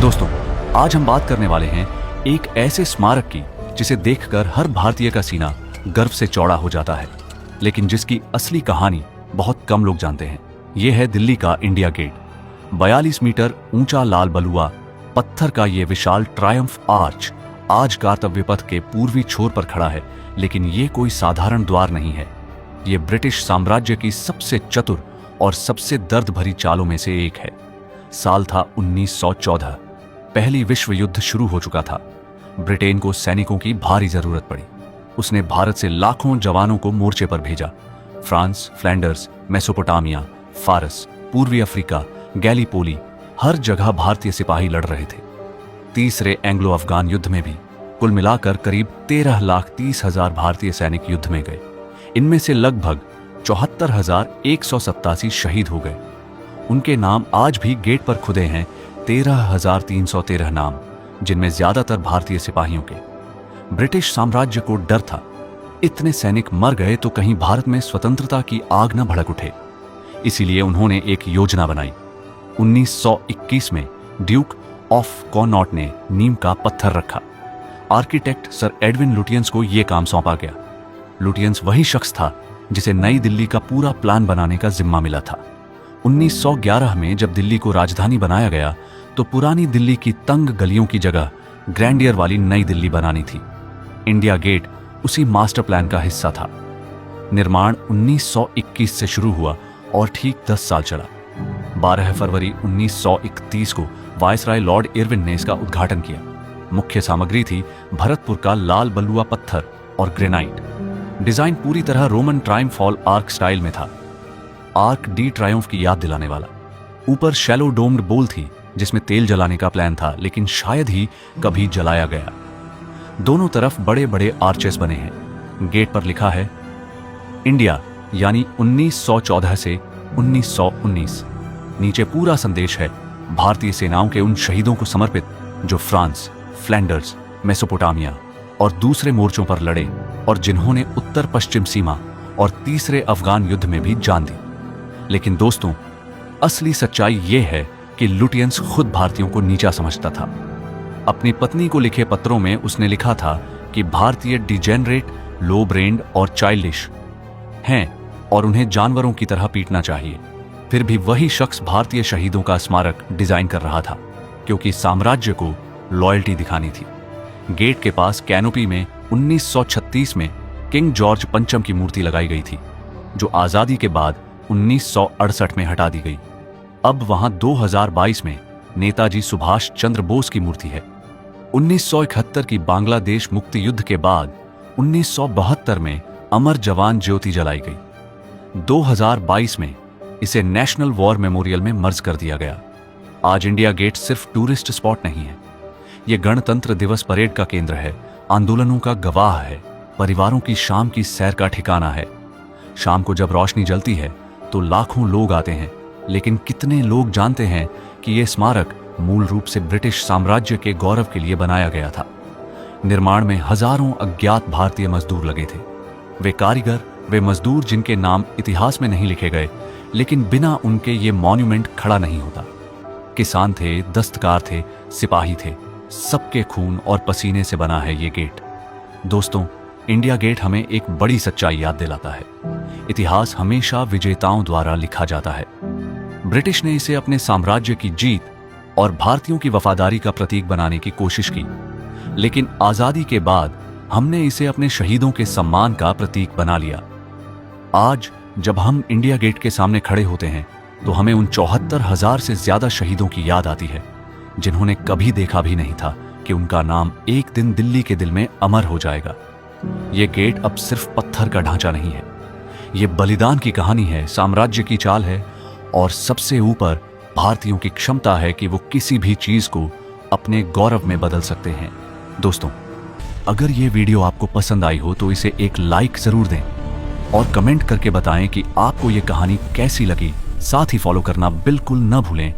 दोस्तों, आज हम बात करने वाले हैं एक ऐसे स्मारक की जिसे देखकर हर भारतीय का सीना गर्व से चौड़ा हो जाता है, लेकिन जिसकी असली कहानी बहुत कम लोग जानते हैं। यह है दिल्ली का इंडिया गेट। 42 मीटर ऊंचा लाल बलुआ पत्थर का ये विशाल ट्रायम्फ आर्च आज कर्तव्य पथ के पूर्वी छोर पर खड़ा है, लेकिन ये कोई साधारण द्वार नहीं है। ये ब्रिटिश साम्राज्य की सबसे चतुर और सबसे दर्द भरी चालों में से एक है। साल था 1914। पहली विश्व युद्ध शुरू हो चुका था। ब्रिटेन को सैनिकों की भारी जरूरत पड़ी। उसने भारत से लाखों जवानों को मोर्चे पर भेजा। फ्रांस, फ्लैंडर्स, मेसोपोटामिया, फारस, पूर्वी अफ्रीका, गैलीपोली, हर जगह भारतीय सिपाही लड़ रहे थे। तीसरे एंग्लो अफगान युद्ध में भी कुल मिलाकर करीब 13,30,000 भारतीय सैनिक युद्ध में गए। इनमें से लगभग 74,187 शहीद हो गए। उनके नाम आज भी गेट पर खुदे हैं, 13,313 नाम, जिनमें ज्यादातर भारतीय सिपाहियों के। ब्रिटिश साम्राज्य को डर था, इतने सैनिक मर गए तो कहीं भारत में स्वतंत्रता की आग न भड़क उठे। इसीलिए उन्होंने एक योजना बनाई। 1921 में ड्यूक ऑफ कॉनॉट ने नींव का पत्थर रखा। आर्किटेक्ट सर एडविन लुटियंस को यह काम सौंपा गया। लुटियंस वही शख्स था जिसे नई दिल्ली का पूरा प्लान बनाने का जिम्मा मिला था। 1911 में जब दिल्ली को राजधानी बनाया गया तो पुरानी दिल्ली की तंग गलियों की जगह ग्रैंडियर वाली नई दिल्ली बनानी थी। इंडिया गेट उसी मास्टर प्लान का हिस्सा था। निर्माण 1921 से शुरू हुआ और ठीक 10 साल चला। 12 फरवरी 1931 को वायसराय लॉर्ड इरविन ने इसका उद्घाटन किया। मुख्य सामग्री थी भरतपुर का लाल बलुआ पत्थर और ग्रेनाइट। डिजाइन पूरी तरह रोमन ट्रायम्फल आर्क स्टाइल में था। आर्क डी ट्रायम्फ की याद दिलाने वाला। ऊपर शैलो डोम्ड बोल थी जिसमें तेल जलाने का प्लान था, लेकिन शायद ही कभी जलाया गया। दोनों तरफ बड़े बड़े आर्चेस बने हैं। गेट पर लिखा है इंडिया, यानी 1914 से 1919। नीचे पूरा संदेश है भारतीय सेनाओं के उन शहीदों को समर्पित जो फ्रांस, फ्लैंडर्स, मेसोपोटामिया और दूसरे मोर्चों पर लड़े और जिन्होंने उत्तर पश्चिम सीमा और तीसरे अफगान युद्ध में भी जान दी। लेकिन दोस्तों, असली सच्चाई यह है कि लुटियंस खुद भारतीयों को नीचा समझता था। अपनी पत्नी को लिखे पत्रों में उसने लिखा था कि भारतीय डिजेनरेट, लो ब्रेन्ड और चाइल्डिश हैं और उन्हें जानवरों की तरह पीटना चाहिए। फिर भी वही शख्स भारतीय शहीदों का स्मारक डिजाइन कर रहा था, क्योंकि साम्राज्य को लॉयल्टी दिखानी थी। गेट के पास कैनोपी में 1936 में किंग जॉर्ज पंचम की मूर्ति लगाई गई थी, जो आजादी के बाद 1968 में हटा दी गई। अब वहां 2022 में नेताजी सुभाष चंद्र बोस की मूर्ति है। 1971 की बांग्लादेश मुक्ति युद्ध के बाद 1972 में अमर जवान ज्योति जलाई गई। 2022 में इसे नेशनल वॉर मेमोरियल में मर्ज कर दिया गया। आज इंडिया गेट सिर्फ टूरिस्ट स्पॉट नहीं है, यह गणतंत्र दिवस परेड का केंद्र है, आंदोलनों का गवाह है, परिवारों की शाम की सैर का ठिकाना है। शाम को जब रोशनी जलती है तो लाखों लोग आते हैं, लेकिन कितने लोग जानते हैं कि यह स्मारक मूल रूप से ब्रिटिश साम्राज्य के गौरव के लिए बनाया गया था। निर्माण में हजारों अज्ञात भारतीय मजदूर लगे थे। वे कारीगर, वे मजदूर जिनके नाम इतिहास में नहीं लिखे गए, लेकिन बिना उनके ये मॉन्यूमेंट खड़ा नहीं होता। किसान थे, दस्तकार थे, सिपाही थे, सबके खून और पसीने से बना है ये गेट। दोस्तों, इंडिया गेट हमें एक बड़ी सच्चाई याद दिलाता है। इतिहास हमेशा विजेताओं द्वारा लिखा जाता है। ब्रिटिश ने इसे अपने साम्राज्य की जीत और भारतीयों की वफादारी का प्रतीक बनाने की कोशिश की, लेकिन आजादी के बाद हमने इसे अपने शहीदों के सम्मान का प्रतीक बना लिया। आज जब हम इंडिया गेट के सामने खड़े होते हैं तो हमें उन 74,000 से ज्यादा शहीदों की याद आती है, जिन्होंने कभी देखा भी नहीं था कि उनका नाम एक दिन दिल्ली के दिल में अमर हो जाएगा। यह गेट अब सिर्फ पत्थर का ढांचा नहीं है, यह बलिदान की कहानी है, साम्राज्य की चाल है और सबसे ऊपर भारतीयों की क्षमता है कि वो किसी भी चीज को अपने गौरव में बदल सकते हैं। दोस्तों, अगर ये वीडियो आपको पसंद आई हो तो इसे एक लाइक जरूर दें और कमेंट करके बताएं कि आपको ये कहानी कैसी लगी। साथ ही फॉलो करना बिल्कुल न भूलें